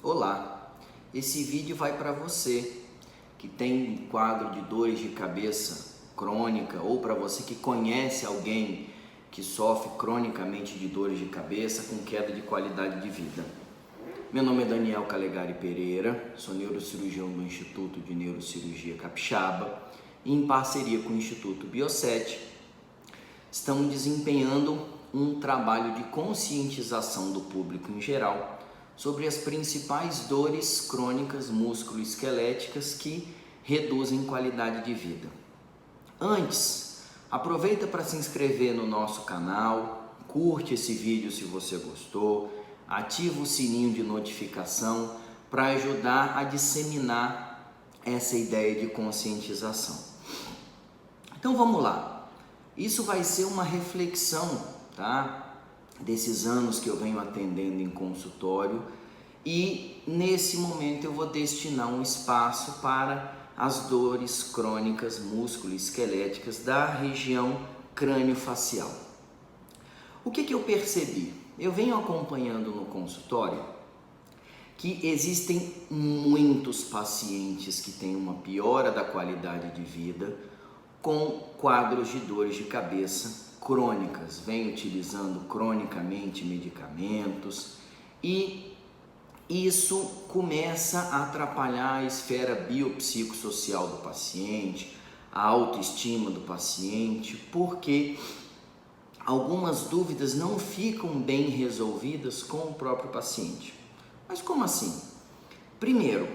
Olá, esse vídeo vai para você que tem um quadro de dores de cabeça crônica ou para você que conhece alguém que sofre cronicamente de dores de cabeça com queda de qualidade de vida. Meu nome é Daniel Calegari Pereira, sou neurocirurgião do Instituto de Neurocirurgia Capixaba e em parceria com o Instituto Bioset estamos desempenhando um trabalho de conscientização do público em geral sobre as principais dores crônicas musculoesqueléticas que reduzem qualidade de vida. Antes, aproveita para se inscrever no nosso canal, curte esse vídeo se você gostou, ativa o sininho de notificação para ajudar a disseminar essa ideia de conscientização. Então vamos lá, isso vai ser uma reflexão, tá? Desses anos que eu venho atendendo em consultório e nesse momento eu vou destinar um espaço para as dores crônicas musculoesqueléticas da região crânio-facial. O que eu percebi? Eu venho acompanhando no consultório que existem muitos pacientes que têm uma piora da qualidade de vida com quadros de dores de cabeça crônicas, vem utilizando cronicamente medicamentos e isso começa a atrapalhar a esfera biopsicossocial do paciente, a autoestima do paciente, porque algumas dúvidas não ficam bem resolvidas com o próprio paciente. Mas como assim? Primeiro,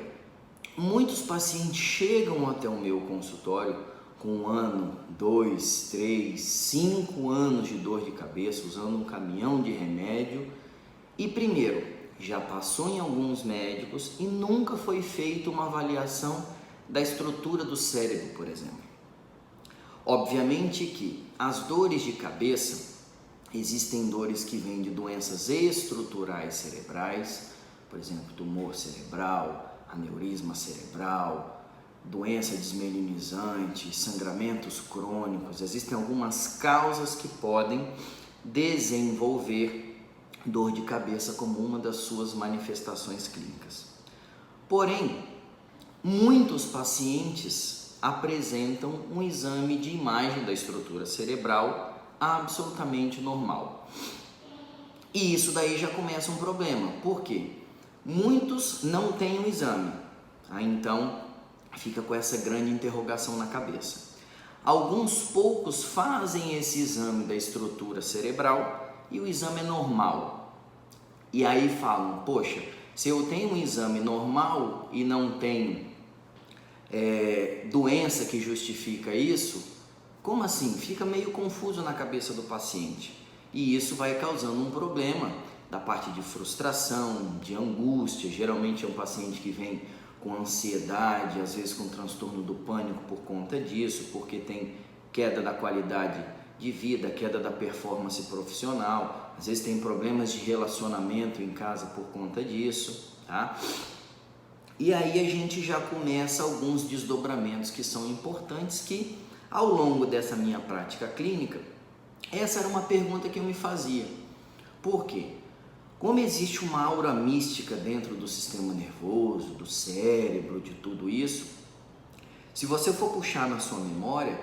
muitos pacientes chegam até o meu consultório com 1 ano, 2, 3, 5 anos de dor de cabeça, usando um caminhão de remédio e primeiro, já passou em alguns médicos e nunca foi feita uma avaliação da estrutura do cérebro, por exemplo. Obviamente que as dores de cabeça, existem dores que vêm de doenças estruturais cerebrais, por exemplo, tumor cerebral, aneurisma cerebral, doença desmelinizante, sangramentos crônicos. Existem algumas causas que podem desenvolver dor de cabeça como uma das suas manifestações clínicas. Porém, muitos pacientes apresentam um exame de imagem da estrutura cerebral absolutamente normal. E isso daí já começa um problema. Por quê? Muitos não têm o exame. Então, fica com essa grande interrogação na cabeça. Alguns poucos fazem esse exame da estrutura cerebral e o exame é normal. E aí falam, poxa, se eu tenho um exame normal e não tenho doença que justifica isso, como assim? Fica meio confuso na cabeça do paciente. E isso vai causando um problema da parte de frustração, de angústia. Geralmente é um paciente que vem com ansiedade, às vezes com transtorno do pânico por conta disso, porque tem queda da qualidade de vida, queda da performance profissional, às vezes tem problemas de relacionamento em casa por conta disso, tá? E aí a gente já começa alguns desdobramentos que são importantes que, ao longo dessa minha prática clínica, essa era uma pergunta que eu me fazia. Por quê? Como existe uma aura mística dentro do sistema nervoso, do cérebro, de tudo isso, se você for puxar na sua memória,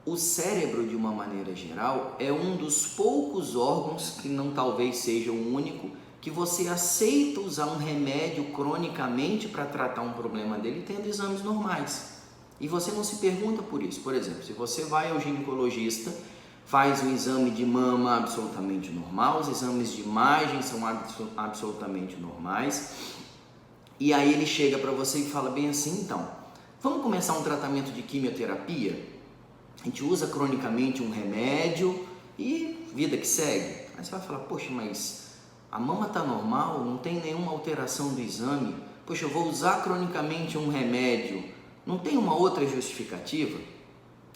o cérebro, de uma maneira geral, é um dos poucos órgãos, que não talvez seja o único, que você aceita usar um remédio cronicamente para tratar um problema dele tendo exames normais. E você não se pergunta por isso. Por exemplo, se você vai ao ginecologista, faz um exame de mama absolutamente normal, os exames de imagem são absolutamente normais, e aí ele chega para você e fala bem assim, então, vamos começar um tratamento de quimioterapia? A gente usa cronicamente um remédio e vida que segue. Aí você vai falar, poxa, mas a mama está normal, não tem nenhuma alteração do exame, poxa, eu vou usar cronicamente um remédio, não tem uma outra justificativa?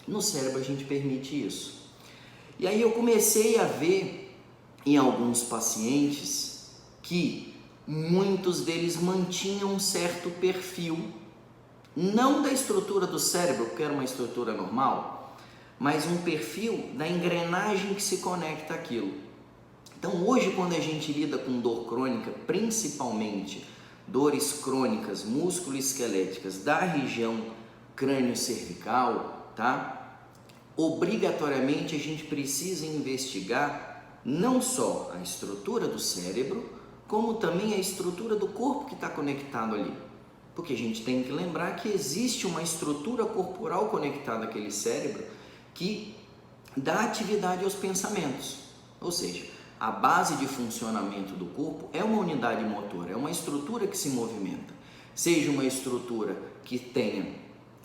No cérebro a gente permite isso. E aí eu comecei a ver em alguns pacientes que muitos deles mantinham um certo perfil, não da estrutura do cérebro, porque era uma estrutura normal, mas um perfil da engrenagem que se conecta àquilo. Então hoje, quando a gente lida com dor crônica, principalmente dores crônicas músculo-esqueléticas da região crânio-cervical, tá? Obrigatoriamente a gente precisa investigar não só a estrutura do cérebro, como também a estrutura do corpo que está conectado ali. Porque a gente tem que lembrar que existe uma estrutura corporal conectada àquele cérebro que dá atividade aos pensamentos. Ou seja, a base de funcionamento do corpo é uma unidade motora, é uma estrutura que se movimenta. Seja uma estrutura que tenha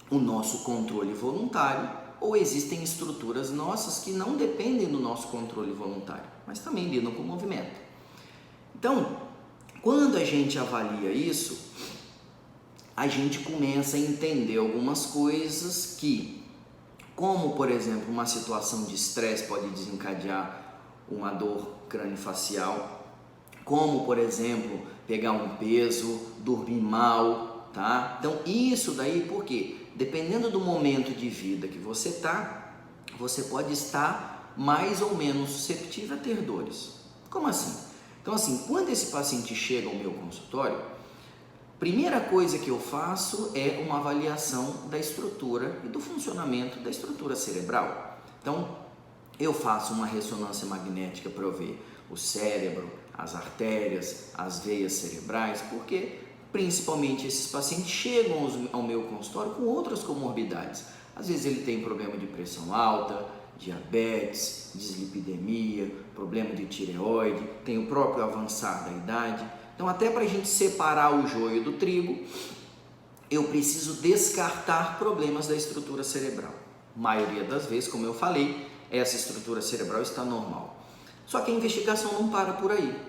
o nosso controle voluntário, ou existem estruturas nossas que não dependem do nosso controle voluntário, mas também lidam com o movimento. Então, quando a gente avalia isso, a gente começa a entender algumas coisas que, como por exemplo, uma situação de estresse pode desencadear uma dor crâniofacial, como por exemplo, pegar um peso, dormir mal, tá? Então isso daí, por quê? Dependendo do momento de vida que você tá, você pode estar mais ou menos susceptível a ter dores. Como assim? Então assim, quando esse paciente chega ao meu consultório, primeira coisa que eu faço é uma avaliação da estrutura e do funcionamento da estrutura cerebral. Então, eu faço uma ressonância magnética para eu ver o cérebro, as artérias, as veias cerebrais, porque principalmente esses pacientes chegam ao meu consultório com outras comorbidades. Às vezes ele tem problema de pressão alta, diabetes, dislipidemia, problema de tireoide, tem o próprio avançar da idade. Então, até para a gente separar o joio do trigo, eu preciso descartar problemas da estrutura cerebral. A maioria das vezes, como eu falei, essa estrutura cerebral está normal. Só que a investigação não para por aí.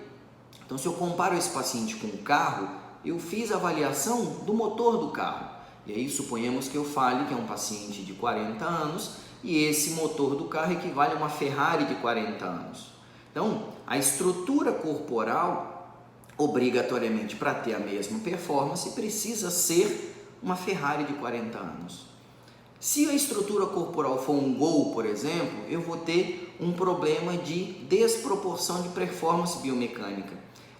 Então, se eu comparo esse paciente com o carro, eu fiz a avaliação do motor do carro. E aí, suponhamos que eu fale que é um paciente de 40 anos e esse motor do carro equivale a uma Ferrari de 40 anos. Então, a estrutura corporal, obrigatoriamente, para ter a mesma performance, precisa ser uma Ferrari de 40 anos. Se a estrutura corporal for um Gol, por exemplo, eu vou ter um problema de desproporção de performance biomecânica.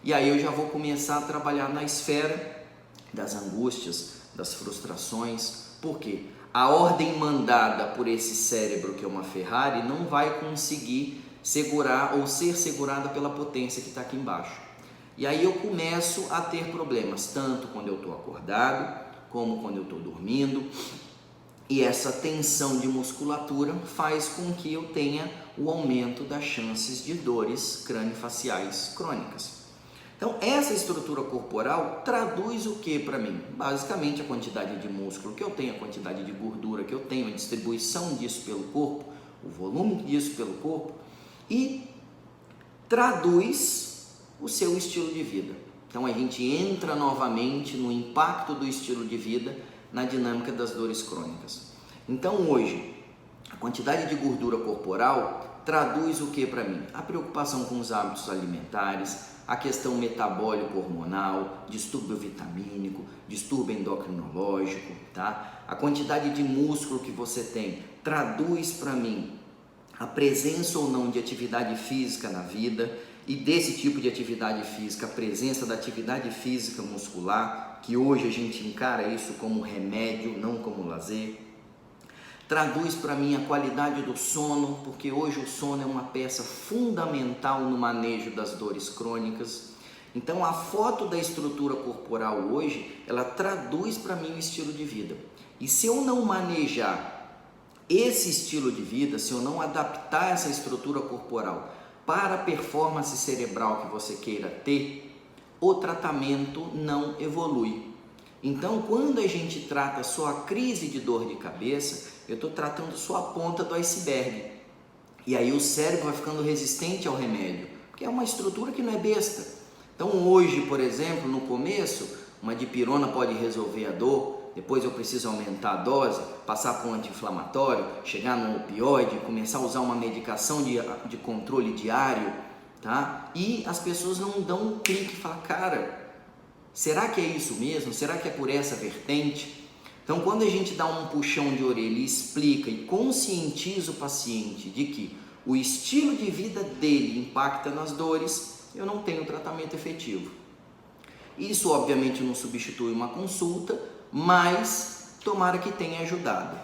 E aí eu já vou começar a trabalhar na esfera das angústias, das frustrações, porque a ordem mandada por esse cérebro, que é uma Ferrari, não vai conseguir segurar ou ser segurada pela potência que está aqui embaixo. E aí eu começo a ter problemas, tanto quando eu estou acordado, como quando eu estou dormindo. E essa tensão de musculatura faz com que eu tenha o aumento das chances de dores crâniofaciais crônicas. Então, essa estrutura corporal traduz o que para mim? Basicamente, a quantidade de músculo que eu tenho, a quantidade de gordura que eu tenho, a distribuição disso pelo corpo, o volume disso pelo corpo, e traduz o seu estilo de vida. Então, a gente entra novamente no impacto do estilo de vida na dinâmica das dores crônicas. Então, hoje, a quantidade de gordura corporal traduz o que para mim? A preocupação com os hábitos alimentares, a questão metabólico hormonal, distúrbio vitamínico, distúrbio endocrinológico, tá? A quantidade de músculo que você tem traduz para mim a presença ou não de atividade física na vida, e desse tipo de atividade física, a presença da atividade física muscular, que hoje a gente encara isso como remédio, não como lazer. Traduz para mim a qualidade do sono, porque hoje o sono é uma peça fundamental no manejo das dores crônicas. Então a foto da estrutura corporal hoje, ela traduz para mim o estilo de vida. E se eu não manejar esse estilo de vida, se eu não adaptar essa estrutura corporal para a performance cerebral que você queira ter, o tratamento não evolui. Então, quando a gente trata só a crise de dor de cabeça, eu estou tratando só a ponta do iceberg. E aí o cérebro vai ficando resistente ao remédio, porque é uma estrutura que não é besta. Então, hoje, por exemplo, no começo, uma dipirona pode resolver a dor, depois eu preciso aumentar a dose, passar por um anti-inflamatório, chegar no opioide, começar a usar uma medicação de controle diário, tá? E as pessoas não dão um clique e falam, cara, será que é isso mesmo? Será que é por essa vertente? Então, quando a gente dá um puxão de orelha e explica e conscientiza o paciente de que o estilo de vida dele impacta nas dores, eu não tenho tratamento efetivo. Isso obviamente não substitui uma consulta, mas tomara que tenha ajudado.